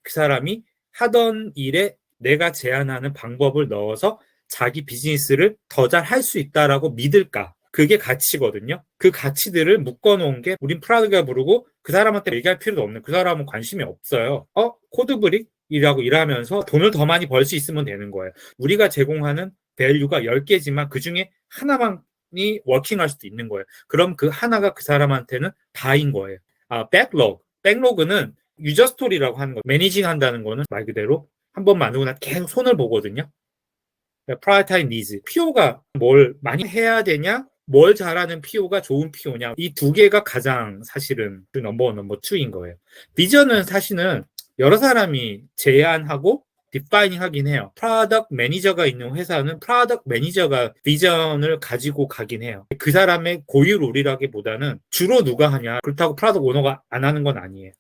그 사람이 하던 일에 내가 제안하는 방법을 넣어서 자기 비즈니스를 더 잘 할 수 있다라고 믿을까? 그게 가치거든요. 그 가치들을 묶어놓은 게 우린 프라드가 부르고 그 사람한테 얘기할 필요도 없는, 그 사람은 관심이 없어요. 코드브릭이라고 일하면서 돈을 더 많이 벌 수 있으면 되는 거예요. 우리가 제공하는 밸류가 10개지만 그 중에 하나만이 워킹할 수도 있는 거예요. 그럼 그 하나가 그 사람한테는 다인 거예요. 백로그는 유저 스토리라고 하는 거, 매니징 한다는 거는 말 그대로 한 번 만들고 나서 계속 손을 보거든요. Prioritize needs. PO가 뭘 많이 해야 되냐? 뭘 잘하는 PO가 좋은 PO냐? 이 두 개가 가장 사실은 넘버원, 넘버2인 거예요. 비전은 사실은 여러 사람이 제안하고 디파이닝 하긴 해요. 프로덕트 매니저가 있는 회사는 프로덕트 매니저가 비전을 가지고 가긴 해요. 그 사람의 고유 롤이라기보다는 주로 누가 하냐? 그렇다고 프로덕트 오너가 안 하는 건 아니에요.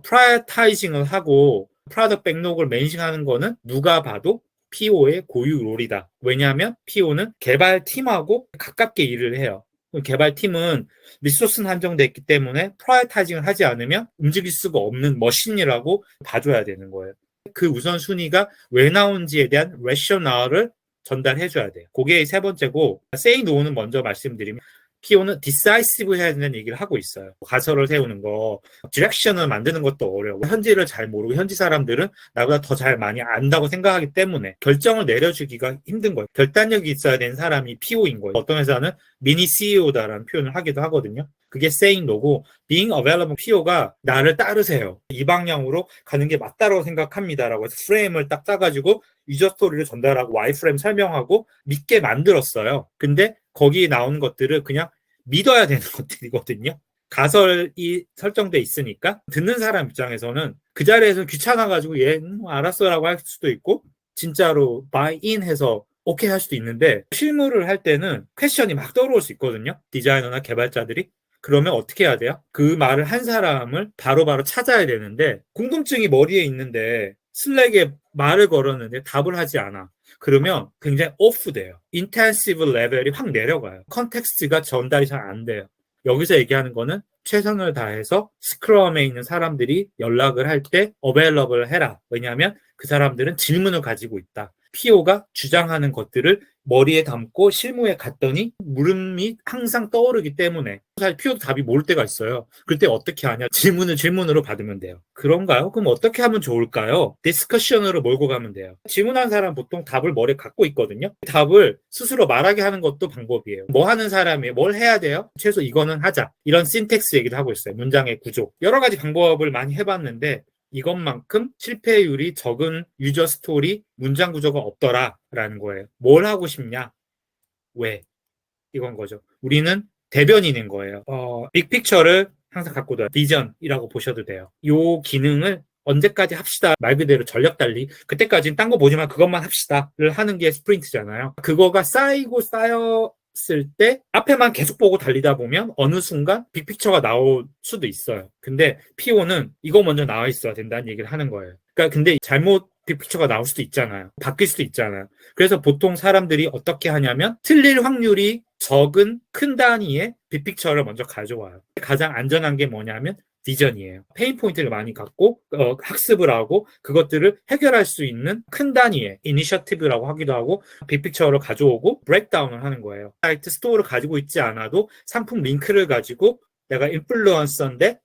프라이어타이징을 하고 프로덕트 백록을 매니징하는 거는 누가 봐도 PO의 고유 롤이다. 왜냐하면 PO는 개발팀하고 가깝게 일을 해요. 개발팀은 리소스는 한정되어 있기 때문에 프라이어타이징을 하지 않으면 움직일 수가 없는 머신이라고 봐줘야 되는 거예요. 그 우선순위가 왜 나온지에 대한 레셔널을 전달해줘야 돼요. 그게 세 번째고, say no는 먼저 말씀드리면 PO는 decisive 해야 된다는 얘기를 하고 있어요. 가설을 세우는 거, 디렉션을 만드는 것도 어려워. 현지를 잘 모르고 현지 사람들은 나보다 더 잘 많이 안다고 생각하기 때문에 결정을 내려주기가 힘든 거예요. 결단력이 있어야 되는 사람이 PO인 거예요. 어떤 회사는 미니 CEO다라는 표현을 하기도 하거든요. 그게 saying no고, being available PO가 나를 따르세요. 이 방향으로 가는 게 맞다고 생각합니다라고 해서 프레임을 딱 짜가지고 유저 스토리를 전달하고 와이프레임 설명하고 믿게 만들었어요. 근데 거기에 나오는 것들을 그냥 믿어야 되는 것들이거든요. 가설이 설정돼 있으니까 듣는 사람 입장에서는 그 자리에서 귀찮아가지고 얘 알았어라고 할 수도 있고 진짜로 바이인 해서 오케이 할 수도 있는데 실무를 할 때는 퀘션이 막 떠오를 수 있거든요. 디자이너나 개발자들이. 그러면 어떻게 해야 돼요? 그 말을 한 사람을 바로바로 찾아야 되는데 궁금증이 머리에 있는데 슬랙에 말을 걸었는데 답을 하지 않아. 그러면 굉장히 오프돼요. 인텐시브 레벨이 확 내려가요. 컨텍스트가 전달이 잘 안 돼요. 여기서 얘기하는 거는 최선을 다해서 스크럼에 있는 사람들이 연락을 할 때 어베일러블 해라. 왜냐하면 그 사람들은 질문을 가지고 있다. PO가 주장하는 것들을 머리에 담고 실무에 갔더니 물음이 항상 떠오르기 때문에 사실 PO도 답이 모를 때가 있어요. 그럴 때 어떻게 하냐? 질문으로 받으면 돼요. 그런가요? 그럼 어떻게 하면 좋을까요? 디스커션으로 몰고 가면 돼요. 질문한 사람 보통 답을 머리에 갖고 있거든요. 답을 스스로 말하게 하는 것도 방법이에요. 뭐 하는 사람이 뭘 해야 돼요? 최소 이거는 하자. 이런 신텍스 얘기도 하고 있어요. 문장의 구조. 여러 가지 방법을 많이 해봤는데 이것만큼 실패율이 적은 유저 스토리 문장 구조가 없더라라는 거예요. 뭘 하고 싶냐? 왜? 이건 거죠. 우리는 대변인인 거예요. 빅픽처를 항상 갖고 둬요. 비전이라고 보셔도 돼요. 이 기능을 언제까지 합시다. 말 그대로 전력 달리. 그때까지는 딴 거 보지 마. 그것만 합시다를 하는 게 스프린트잖아요. 그거가 쌓이고 쌓였을 때 앞에만 계속 보고 달리다 보면 어느 순간 빅픽처가 나올 수도 있어요. 근데 PO는 이거 먼저 나와 있어야 된다는 얘기를 하는 거예요. 그러니까 근데 잘못 빅픽처가 나올 수도 있잖아요. 바뀔 수도 있잖아요. 그래서 보통 사람들이 어떻게 하냐면 틀릴 확률이 적은 큰 단위의 빅픽처를 먼저 가져와요. 가장 안전한 게 뭐냐면 비전이에요. 페인 포인트를 많이 갖고 학습을 하고 그것들을 해결할 수 있는 큰 단위의 이니셔티브라고 하기도 하고 빅픽처를 가져오고 브레이크다운을 하는 거예요. 사이트 스토어를 가지고 있지 않아도 상품 링크를 가지고 내가 인플루언서인데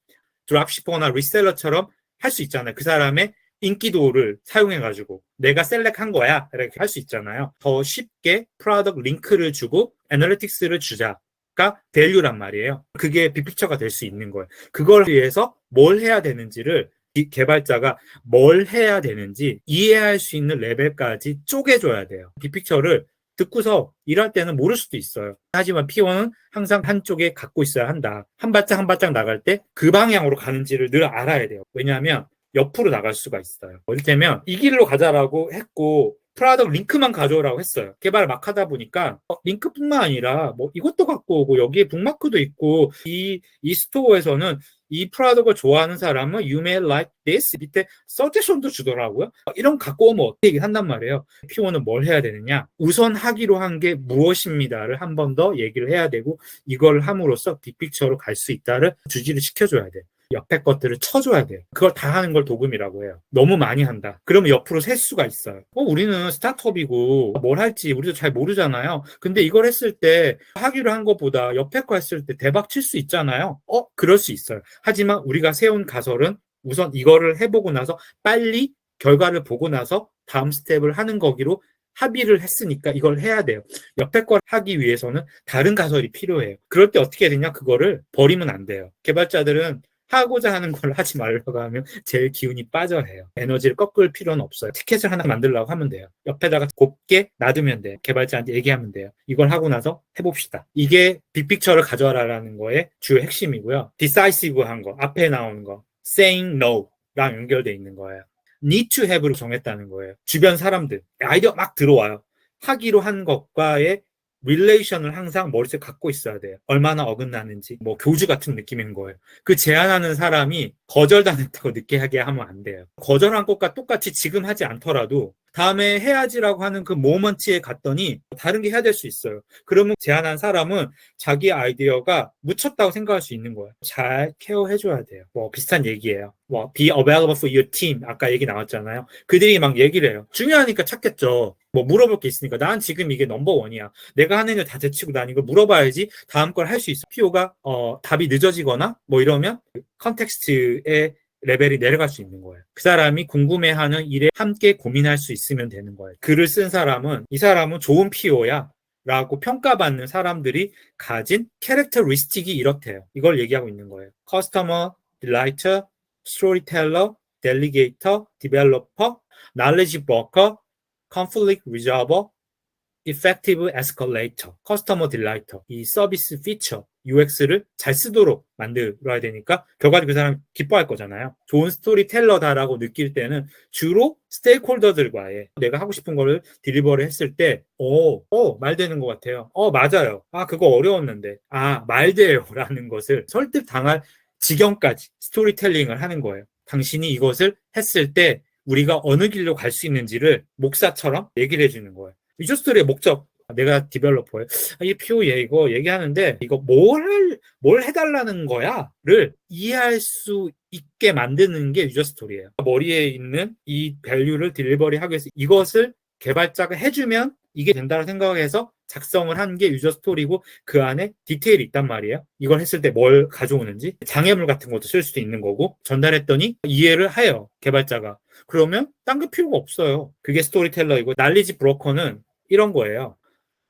드랍시퍼나 리셀러처럼 할 수 있잖아요. 그 사람의 인기도를 사용해가지고 내가 셀렉한 거야 이렇게 할 수 있잖아요. 더 쉽게 프로덕트 링크를 주고 애널리틱스를 주자가 밸류란 말이에요. 그게 빅픽처가 될 수 있는 거예요. 그걸 위해서 뭘 해야 되는지를 개발자가 뭘 해야 되는지 이해할 수 있는 레벨까지 쪼개줘야 돼요. 빅픽처를 듣고서 일할 때는 모를 수도 있어요. 하지만 PO는 항상 한쪽에 갖고 있어야 한다. 한 발짝 한 발짝 나갈 때 그 방향으로 가는지를 늘 알아야 돼요. 왜냐하면 옆으로 나갈 수가 있어요. 이를테면 이 길로 가자라고 했고 프로덕트 링크만 가져오라고 했어요. 개발 막 하다 보니까 링크뿐만 아니라 뭐 이것도 갖고 오고 여기에 북마크도 있고 이 스토어에서는 이 프로덕트를 좋아하는 사람은 you may like this 밑에 서제션도 주더라고요. 이런 갖고 오면 어떻게 얘기한단 말이에요. PO는 뭘 해야 되느냐? 우선 하기로 한 게 무엇입니다를 한 번 더 얘기를 해야 되고 이걸 함으로써 빅픽처로 갈 수 있다를 주지를 시켜줘야 돼요. 옆에 것들을 쳐줘야 돼요. 그걸 다 하는 걸 도금이라고 해요. 너무 많이 한다. 그러면 옆으로 셀 수가 있어요. 우리는 스타트업이고 뭘 할지 우리도 잘 모르잖아요. 근데 이걸 했을 때 하기로 한 것보다 옆에 거 했을 때 대박 칠 수 있잖아요. 그럴 수 있어요. 하지만 우리가 세운 가설은 우선 이거를 해보고 나서 빨리 결과를 보고 나서 다음 스텝을 하는 거기로 합의를 했으니까 이걸 해야 돼요. 옆에 걸 하기 위해서는 다른 가설이 필요해요. 그럴 때 어떻게 되냐? 그거를 버리면 안 돼요. 개발자들은 하고자 하는 걸 하지 말라고 하면 제일 기운이 빠져해요. 에너지를 꺾을 필요는 없어요. 티켓을 하나 만들려고 하면 돼요. 옆에다가 곱게 놔두면 돼요. 개발자한테 얘기하면 돼요. 이걸 하고 나서 해봅시다. 이게 빅픽처를 가져와라라는 거의 주요 핵심이고요. decisive한 거, 앞에 나오는 거, saying no랑 연결돼 있는 거예요. need to have로 정했다는 거예요. 주변 사람들, 아이디어 막 들어와요. 하기로 한 것과의 릴레이션을 항상 머릿속에 갖고 있어야 돼요. 얼마나 어긋나는지, 뭐 교주 같은 느낌인 거예요. 그 제안하는 사람이 거절당했다고 느끼게 하면 안 돼요. 거절한 것과 똑같이 지금 하지 않더라도 다음에 해야지라고 하는 그 모먼트에 갔더니 다른 게 해야 될 수 있어요. 그러면 제안한 사람은 자기 아이디어가 묻혔다고 생각할 수 있는 거예요. 잘 케어해줘야 돼요. 뭐 비슷한 얘기예요. 뭐 be available for your team 아까 얘기 나왔잖아요. 그들이 막 얘기를 해요. 중요하니까 찾겠죠. 뭐 물어볼 게 있으니까 난 지금 이게 넘버원이야. 내가 하는 일 다 제치고 난 이거 물어봐야지 다음 걸 할 수 있어. PO가 답이 늦어지거나 뭐 이러면 컨텍스트의 레벨이 내려갈 수 있는 거예요. 그 사람이 궁금해하는 일에 함께 고민할 수 있으면 되는 거예요. 글을 쓴 사람은 이 사람은 좋은 PO야 라고 평가받는 사람들이 가진 캐릭터리스틱이 이렇대요. 이걸 얘기하고 있는 거예요. 커스터머, 딜라이터, 스토리텔러, 델리게이터, 디벨로퍼, knowledge broker, conflict resolver, effective escalator, customer delighter. 이 서비스 피처, UX를 잘 쓰도록 만들어야 되니까 결과적으로 그 사람이 기뻐할 거잖아요. 좋은 스토리텔러다라고 느낄 때는 주로 스테이크홀더들과의 내가 하고 싶은 거를 딜리버를 했을 때 말 되는 것 같아요. 맞아요. 그거 어려웠는데. 말 돼요. 라는 것을 설득당할 지경까지 스토리텔링을 하는 거예요. 당신이 이것을 했을 때 우리가 어느 길로 갈 수 있는지를 목사처럼 얘기를 해주는 거예요. 유저스토리의 목적, 내가 디벨로퍼예요. 이 PO에 이거 얘기하는데 이거 뭘 해달라는 거야를 이해할 수 있게 만드는 게 유저스토리예요. 머리에 있는 이 밸류를 딜리버리 하기 위해서 이것을 개발자가 해주면 이게 된다고 생각해서 작성을 한 게 유저스토리고 그 안에 디테일이 있단 말이에요. 이걸 했을 때 뭘 가져오는지 장애물 같은 것도 쓸 수도 있는 거고 전달했더니 이해를 해요. 개발자가. 그러면 딴 게 필요가 없어요. 그게 스토리텔러이고 날리지 브로커는 이런 거예요.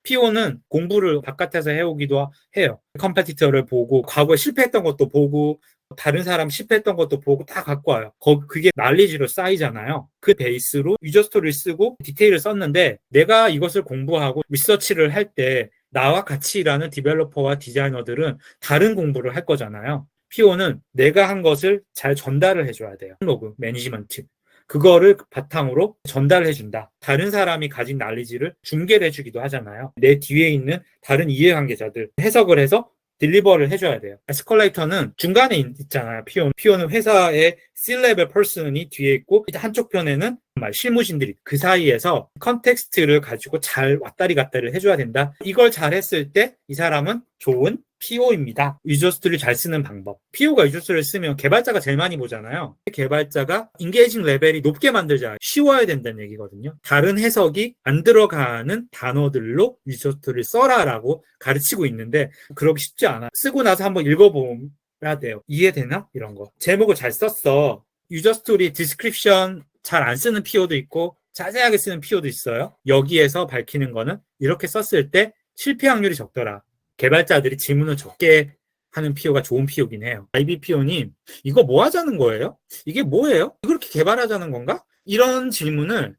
PO는 공부를 바깥에서 해오기도 해요. 컴페티터를 보고 과거에 실패했던 것도 보고 다른 사람 실패했던 것도 보고 다 갖고 와요. 그게 날리지로 쌓이잖아요. 그 베이스로 유저 스토리를 쓰고 디테일을 썼는데 내가 이것을 공부하고 리서치를 할 때 나와 같이 일하는 디벨로퍼와 디자이너들은 다른 공부를 할 거잖아요. PO는 내가 한 것을 잘 전달을 해줘야 돼요. 로그, 매니지먼트. 그거를 바탕으로 전달을 해준다. 다른 사람이 가진 난리지를 중계를 해주기도 하잖아요. 내 뒤에 있는 다른 이해관계자들 해석을 해서 딜리버를 해줘야 돼요. 에스컬레이터는 중간에 있잖아요. PO는 회사의 C-level person이 뒤에 있고 한쪽 편에는 실무진들이 그 사이에서 컨텍스트를 가지고 잘 왔다리 갔다리를 해줘야 된다. 이걸 잘 했을 때 이 사람은 좋은 PO입니다. 유저스토리를 잘 쓰는 방법. PO가 유저스토리를 쓰면 개발자가 제일 많이 보잖아요. 개발자가 인게이징 레벨이 높게 만들자 쉬워야 된다는 얘기거든요. 다른 해석이 안 들어가는 단어들로 유저스토리를 써라라고 가르치고 있는데 그러기 쉽지 않아. 쓰고 나서 한번 읽어봐야 돼요. 이해되나? 이런 거. 제목을 잘 썼어. 유저스토리 디스크립션 잘 안 쓰는 PO도 있고 자세하게 쓰는 PO도 있어요. 여기에서 밝히는 거는 이렇게 썼을 때 실패 확률이 적더라. 개발자들이 질문을 적게 하는 PO가 좋은 PO긴 해요. IB PO님, 이거 뭐 하자는 거예요? 이게 뭐예요? 이렇게 개발하자는 건가? 이런 질문을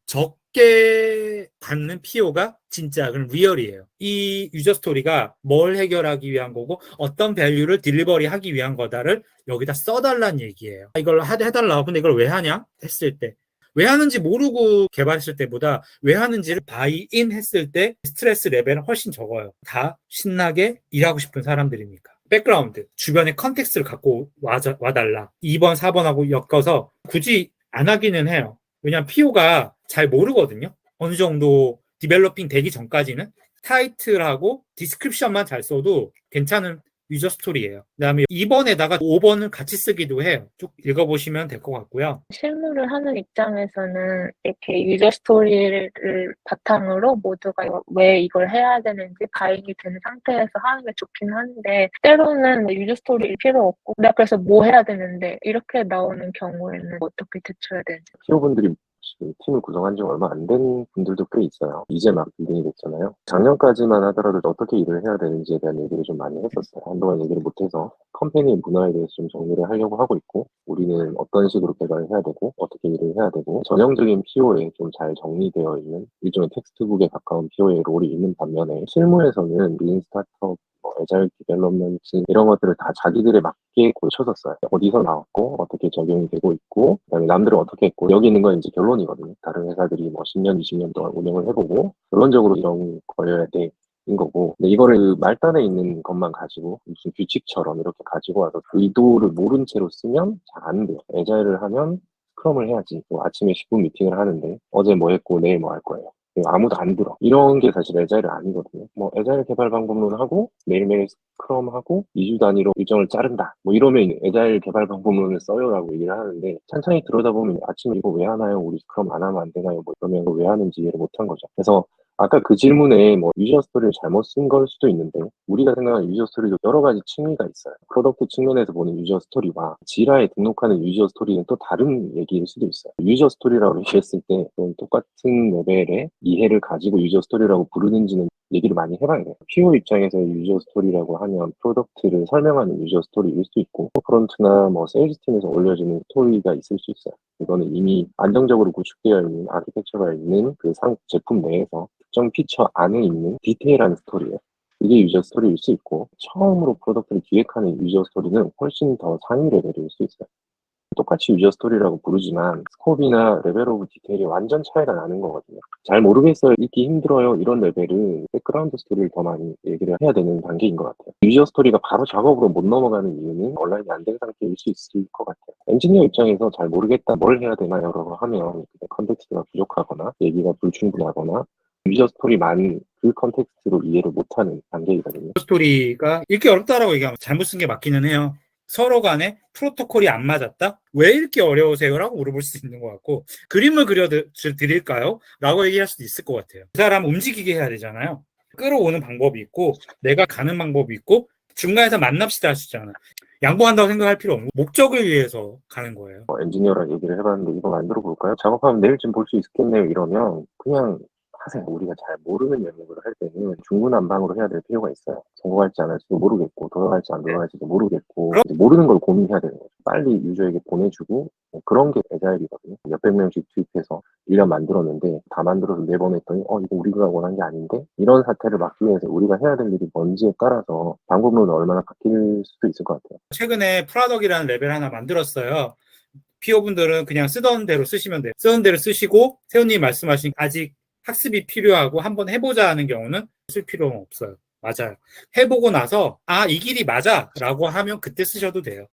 적게 받는 PO가 진짜 그럼 리얼이에요. 이 유저 스토리가 뭘 해결하기 위한 거고 어떤 밸류를 딜리버리 하기 위한 거다를 여기다 써달라는 얘기예요. 이걸 해달라고. 근데 이걸 왜 하냐? 했을 때. 왜 하는지 모르고 개발했을 때보다 왜 하는지를 바이인 했을 때 스트레스 레벨은 훨씬 적어요. 다 신나게 일하고 싶은 사람들이니까. 백그라운드, 주변의 컨텍스트를 갖고 와달라. 2번, 4번하고 엮어서 굳이 안 하기는 해요. 왜냐하면 PO가 잘 모르거든요. 어느 정도 디벨로핑 되기 전까지는 타이틀하고 디스크립션만 잘 써도 괜찮은 유저 스토리예요. 그다음에 2번에다가 5번을 같이 쓰기도 해요. 쭉 읽어보시면 될 것 같고요. 실무를 하는 입장에서는 이렇게 유저 스토리를 바탕으로 모두가 왜 이걸 해야 되는지 가인이 된 상태에서 하는 게 좋긴 한데, 때로는 뭐 유저 스토리 필요 없고 내가 그래서 뭐 해야 되는데 이렇게 나오는 경우에는 어떻게 대처해야 되는지. PO분들이 지금 팀을 구성한 지 얼마 안 된 분들도 꽤 있어요. 이제 막 빌딩이 됐잖아요. 작년까지만 하더라도 어떻게 일을 해야 되는지에 대한 얘기를 좀 많이 했었어요. 한동안 얘기를 못해서 컴퍼니 문화에 대해서 좀 정리를 하려고 하고 있고, 우리는 어떤 식으로 개발을 해야 되고 어떻게 일을 해야 되고, 전형적인 PO에 좀 잘 정리되어 있는 일종의 텍스트북에 가까운 PO의 롤이 있는 반면에, 실무에서는 린 스타트업, 애자일 디벨롭먼트 이런 것들을 다 자기들에 맞게 고쳐서 써요. 어디서 나왔고 어떻게 적용이 되고 있고, 그다음에 남들은 어떻게 했고, 여기 있는 건 이제 결론이거든요. 다른 회사들이 뭐 10년, 20년 동안 운영을 해보고 결론적으로 이런 거여야 돼. 인 거고, 근데 이거를 그 말단에 있는 것만 가지고 무슨 규칙처럼 이렇게 가지고 와서 의도를 모른 채로 쓰면 잘 안 돼요. 애자일을 하면 스크럼을 해야지. 또 아침에 10분 미팅을 하는데 어제 뭐 했고 내일 뭐 할 거예요. 아무도 안 들어. 이런 게 사실 애자일은 아니거든요. 뭐 애자일 개발 방법론 하고 매일매일 스크럼 하고 2주 단위로 일정을 자른다. 뭐 이러면 애자일 개발 방법론을 써요라고 얘기를 하는데, 천천히 들여다보면 아침에 이거 왜 하나요? 우리 스크럼 안 하면 안 되나요? 뭐 이러면 왜 하는지 이해를 못한 거죠. 그래서 아까 그 질문에 뭐 유저 스토리를 잘못 쓴 걸 수도 있는데, 우리가 생각하는 유저 스토리도 여러 가지 층위가 있어요. 프로덕트 측면에서 보는 유저 스토리와 지라에 등록하는 유저 스토리는 또 다른 얘기일 수도 있어요. 유저 스토리라고 얘기했을 때 똑같은 레벨의 이해를 가지고 유저 스토리라고 부르는지는 얘기를 많이 해봐야 돼요. PO 입장에서 유저 스토리라고 하면 프로덕트를 설명하는 유저 스토리일 수도 있고, 프론트나 뭐 세일즈 팀에서 올려주는 스토리가 있을 수 있어요. 이거는 이미 안정적으로 구축되어 있는 아키텍처가 있는 그 제품 내에서 특정 피처 안에 있는 디테일한 스토리예요. 이게 유저 스토리일 수 있고, 처음으로 프로덕트를 기획하는 유저 스토리는 훨씬 더 상위 레벨일 수 있어요. 똑같이 유저 스토리라고 부르지만 스코프나 레벨 오브 디테일이 완전 차이가 나는 거거든요. 잘 모르겠어요, 읽기 힘들어요, 이런 레벨은 백그라운드 스토리를 더 많이 얘기를 해야 되는 단계인 것 같아요. 유저 스토리가 바로 작업으로 못 넘어가는 이유는 온라인이 안 된 상태일 수 있을 것 같아요. 엔지니어 입장에서 잘 모르겠다, 뭘 해야 되나요? 라고 하면 컨텍스트가 부족하거나 얘기가 불충분하거나 유저 스토리만 그 컨텍스트로 이해를 못하는 단계이거든요. 스토리가 읽기 어렵다라고 얘기하면 잘못 쓴 게 맞기는 해요. 서로 간에 프로토콜이 안 맞았다? 왜 읽기 어려우세요? 라고 물어볼 수 있는 것 같고, 그림을 그려드릴까요? 라고 얘기할 수도 있을 것 같아요. 그 사람 움직이게 해야 되잖아요. 끌어오는 방법이 있고 내가 가는 방법이 있고, 중간에서 만납시다 하시잖아요. 양보한다고 생각할 필요 없고 목적을 위해서 가는 거예요. 엔지니어랑 얘기를 해봤는데 이거 만들어 볼까요? 작업하면 내일쯤 볼 수 있겠네요. 이러면 그냥 하세요. 우리가 잘 모르는 영역을 할 때는 중구난방으로 해야 될 필요가 있어요. 성공할지 안 할지도 모르겠고, 돌아갈지 안 돌아갈지도 모르겠고, 이제 모르는 걸 고민해야 되는 거죠. 빨리 유저에게 보내주고, 그런 게 애자일이거든요. 몇백 명씩 투입해서 1년 만들었는데 다 만들어서 내보냈더니 이거 우리가 원한 게 아닌데? 이런 사태를 막기 위해서 우리가 해야 될 일이 뭔지에 따라서 방법론은 얼마나 바뀔 수도 있을 것 같아요. 최근에 프라덕이라는 레벨 하나 만들었어요. PO분들은 그냥 쓰던 대로 쓰시면 돼요. 쓰던 대로 쓰시고, 세훈님 말씀하신 아직 학습이 필요하고 한번 해보자 하는 경우는 쓸 필요는 없어요. 맞아요. 해보고 나서 이 길이 맞아 라고 하면 그때 쓰셔도 돼요.